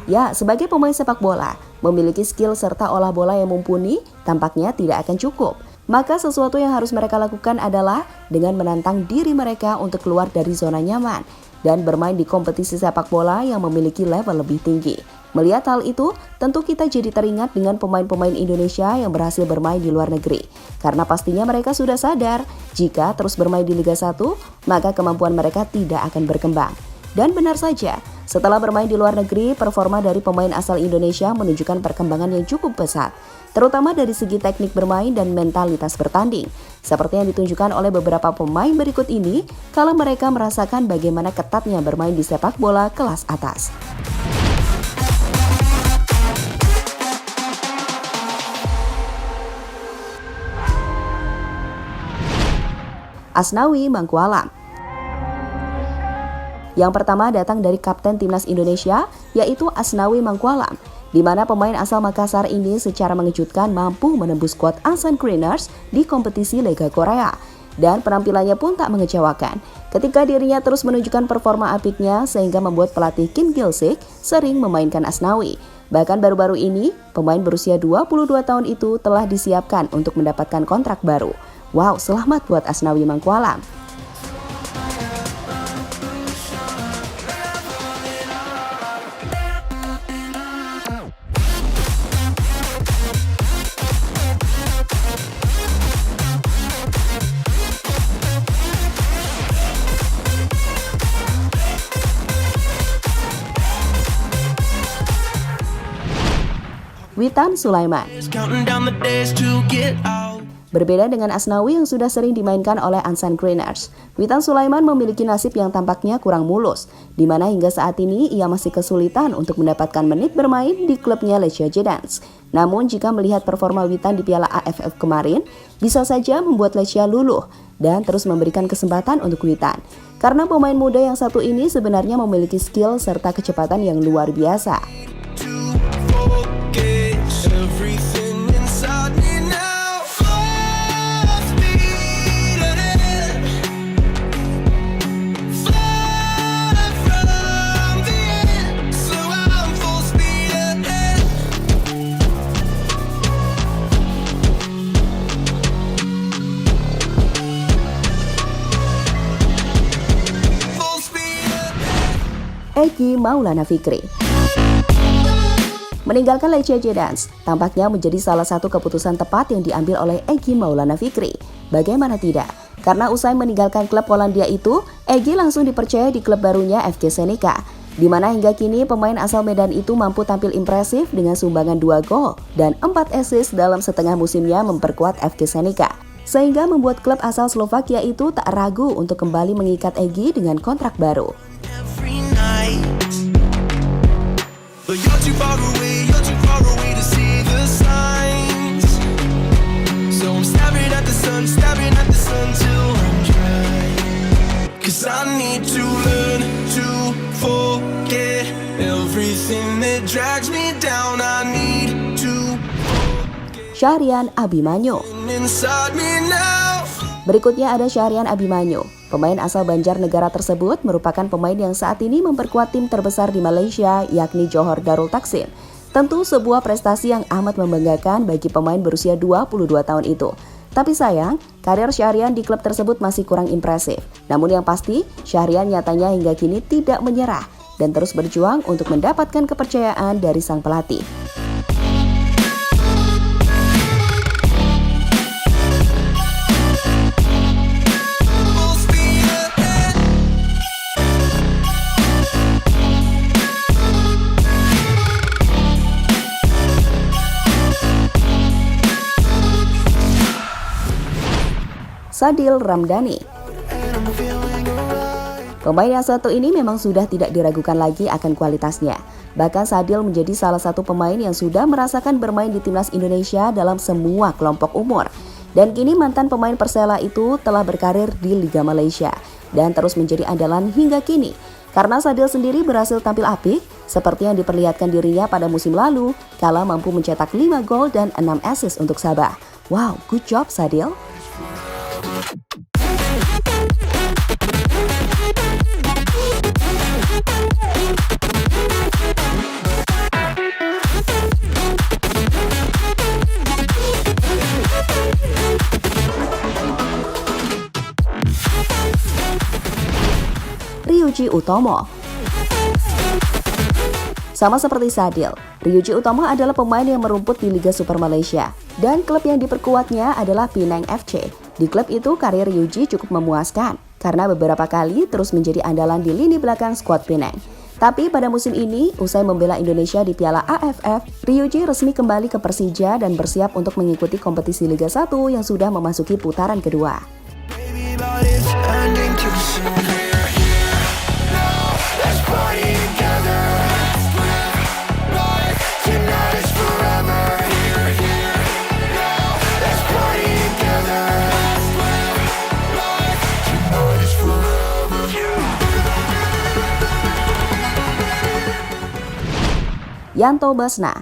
Ya, sebagai pemain sepak bola, memiliki skill serta olah bola yang mumpuni tampaknya tidak akan cukup. Maka sesuatu yang harus mereka lakukan adalah dengan menantang diri mereka untuk keluar dari zona nyaman dan bermain di kompetisi sepak bola yang memiliki level lebih tinggi. Melihat hal itu, tentu kita jadi teringat dengan pemain-pemain Indonesia yang berhasil bermain di luar negeri. Karena pastinya mereka sudah sadar, jika terus bermain di Liga 1, maka kemampuan mereka tidak akan berkembang. Dan benar saja, setelah bermain di luar negeri, performa dari pemain asal Indonesia menunjukkan perkembangan yang cukup pesat, terutama dari segi teknik bermain dan mentalitas bertanding. Seperti yang ditunjukkan oleh beberapa pemain berikut ini, kalau mereka merasakan bagaimana ketatnya bermain di sepak bola kelas atas. Asnawi Mangkualam. Yang pertama datang dari kapten timnas Indonesia, yaitu Asnawi Mangkualam, di mana pemain asal Makassar ini secara mengejutkan mampu menembus skuad Ansan Greeners di kompetisi Liga Korea. Dan penampilannya pun tak mengecewakan, ketika dirinya terus menunjukkan performa apiknya sehingga membuat pelatih Kim Gil-sik sering memainkan Asnawi. Bahkan baru-baru ini, pemain berusia 22 tahun itu telah disiapkan untuk mendapatkan kontrak baru. Wow, selamat buat Asnawi Mangkualam. Witan Sulaiman. Berbeda dengan Asnawi yang sudah sering dimainkan oleh Ansan Greeners, Witan Sulaiman memiliki nasib yang tampaknya kurang mulus, di mana hingga saat ini ia masih kesulitan untuk mendapatkan menit bermain di klubnya Lecia Jedans. Namun jika melihat performa Witan di Piala AFF kemarin, bisa saja membuat Lecia luluh dan terus memberikan kesempatan untuk Witan. Karena pemain muda yang satu ini sebenarnya memiliki skill serta kecepatan yang luar biasa. Egy Maulana Fikri. Meninggalkan Lecia Jedans tampaknya menjadi salah satu keputusan tepat yang diambil oleh Egy Maulana Fikri. Bagaimana tidak? Karena usai meninggalkan klub Polandia itu, Egy langsung dipercaya di klub barunya FC Senica, di mana hingga kini pemain asal Medan itu mampu tampil impresif dengan sumbangan 2 gol dan 4 assist dalam setengah musimnya memperkuat FC Senica, sehingga membuat klub asal Slovakia itu tak ragu untuk kembali mengikat Egy dengan kontrak baru. But you're too far away to see the signs. So I'm staring at the sun till I'm dry. 'Cause I need to learn to forget everything that drags me down. I need to Syahrian Abimanyu. Inside me now. Berikutnya ada Syahrian Abimanyu. Pemain asal Banjarnegara tersebut merupakan pemain yang saat ini memperkuat tim terbesar di Malaysia, yakni Johor Darul Takzim. Tentu sebuah prestasi yang amat membanggakan bagi pemain berusia 22 tahun itu. Tapi sayang, karir Syahrian di klub tersebut masih kurang impresif. Namun yang pasti, Syahrian nyatanya hingga kini tidak menyerah dan terus berjuang untuk mendapatkan kepercayaan dari sang pelatih. Sadil Ramdhani. Pemain yang satu ini memang sudah tidak diragukan lagi akan kualitasnya. Bahkan Sadil menjadi salah satu pemain yang sudah merasakan bermain di timnas Indonesia dalam semua kelompok umur. Dan kini mantan pemain Persela itu telah berkarir di Liga Malaysia dan terus menjadi andalan hingga kini. Karena Sadil sendiri berhasil tampil apik seperti yang diperlihatkan dirinya pada musim lalu kala mampu mencetak 5 gol dan 6 assist untuk Sabah. Wow, good job Sadil. Ryuji Utomo. Sama seperti Sadil, Ryuji Utomo adalah pemain yang merumput di Liga Super Malaysia dan klub yang diperkuatnya adalah Penang FC. Di klub itu karir Ryuji cukup memuaskan karena beberapa kali terus menjadi andalan di lini belakang skuad Penang. Tapi pada musim ini, usai membela Indonesia di Piala AFF, Ryuji resmi kembali ke Persija dan bersiap untuk mengikuti kompetisi Liga 1 yang sudah memasuki putaran kedua. Yanto Basna.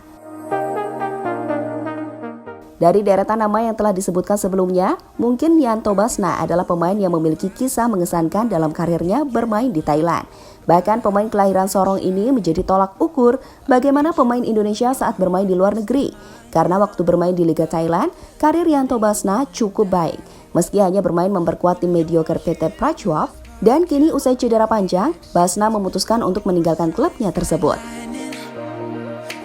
Dari deretan nama yang telah disebutkan sebelumnya, mungkin Yanto Basna adalah pemain yang memiliki kisah mengesankan dalam karirnya bermain di Thailand. Bahkan pemain kelahiran Sorong ini menjadi tolak ukur bagaimana pemain Indonesia saat bermain di luar negeri. Karena waktu bermain di Liga Thailand, karir Yanto Basna cukup baik. Meski hanya bermain memperkuat tim mediocre PT Prachuap, dan kini usai cedera panjang, Basna memutuskan untuk meninggalkan klubnya tersebut.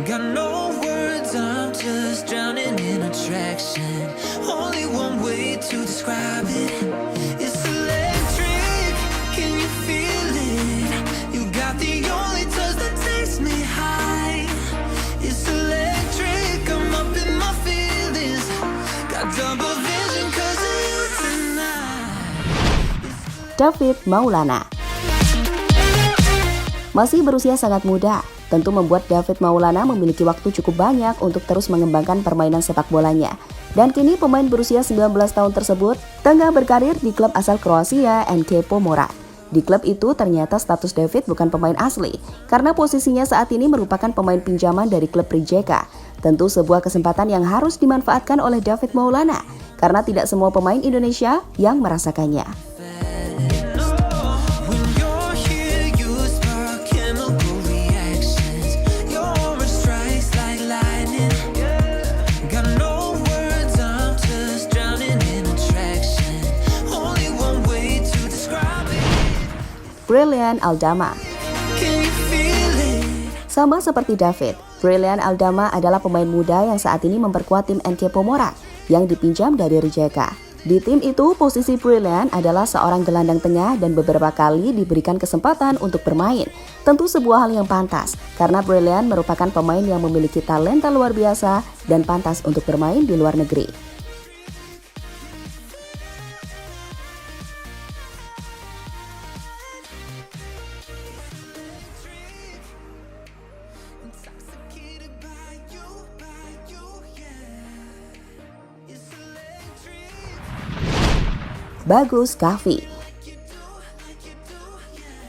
Got no words, I'm just drowning in attraction. Only one way to describe it. It's electric, can you feel it? You got the only touch that takes me high. It's electric, I'm up in my feelings. Got double vision cause of you tonight. David Maulana. Masih berusia sangat muda, tentu membuat David Maulana memiliki waktu cukup banyak untuk terus mengembangkan permainan sepak bolanya. Dan kini pemain berusia 19 tahun tersebut tengah berkarir di klub asal Kroasia NK Pomorat. Di klub itu ternyata status David bukan pemain asli, karena posisinya saat ini merupakan pemain pinjaman dari klub Rijeka. Tentu sebuah kesempatan yang harus dimanfaatkan oleh David Maulana, karena tidak semua pemain Indonesia yang merasakannya. Brilliant Aldama. Sama seperti David, Brilliant Aldama adalah pemain muda yang saat ini memperkuat tim NK Pomorat yang dipinjam dari Rijeka. Di tim itu, posisi Brilliant adalah seorang gelandang tengah dan beberapa kali diberikan kesempatan untuk bermain. Tentu sebuah hal yang pantas, karena Brilliant merupakan pemain yang memiliki talenta luar biasa dan pantas untuk bermain di luar negeri. Bagus Kahvi.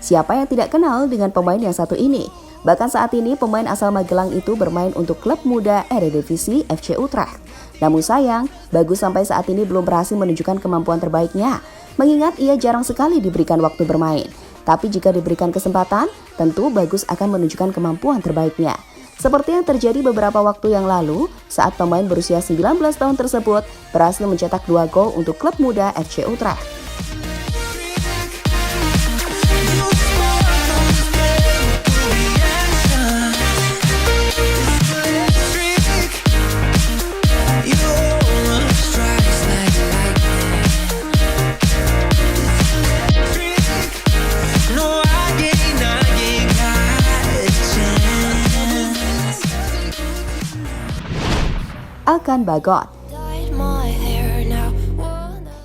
Siapa yang tidak kenal dengan pemain yang satu ini? Bahkan saat ini pemain asal Magelang itu bermain untuk klub muda Eredivisie FC Utrecht. Namun sayang, Bagus sampai saat ini belum berhasil menunjukkan kemampuan terbaiknya, mengingat ia jarang sekali diberikan waktu bermain. Tapi jika diberikan kesempatan, tentu Bagus akan menunjukkan kemampuan terbaiknya. Seperti yang terjadi beberapa waktu yang lalu saat pemain berusia 19 tahun tersebut berhasil mencetak 2 gol untuk klub muda FC Utrecht. Elkan Bagot.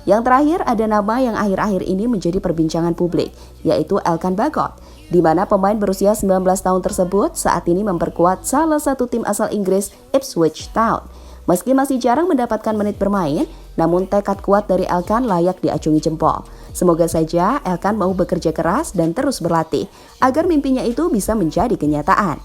Yang terakhir ada nama yang akhir-akhir ini menjadi perbincangan publik, yaitu Elkan Bagot, di mana pemain berusia 19 tahun tersebut saat ini memperkuat salah satu tim asal Inggris, Ipswich Town. Meski masih jarang mendapatkan menit bermain, namun tekad kuat dari Elkan layak diacungi jempol. Semoga saja Elkan mau bekerja keras dan terus berlatih, agar mimpinya itu bisa menjadi kenyataan.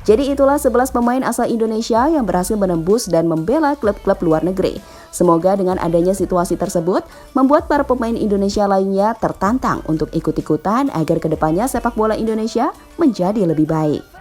Jadi itulah 11 pemain asal Indonesia yang berhasil menembus dan membela klub-klub luar negeri. Semoga dengan adanya situasi tersebut membuat para pemain Indonesia lainnya tertantang untuk ikut-ikutan agar kedepannya sepak bola Indonesia menjadi lebih baik.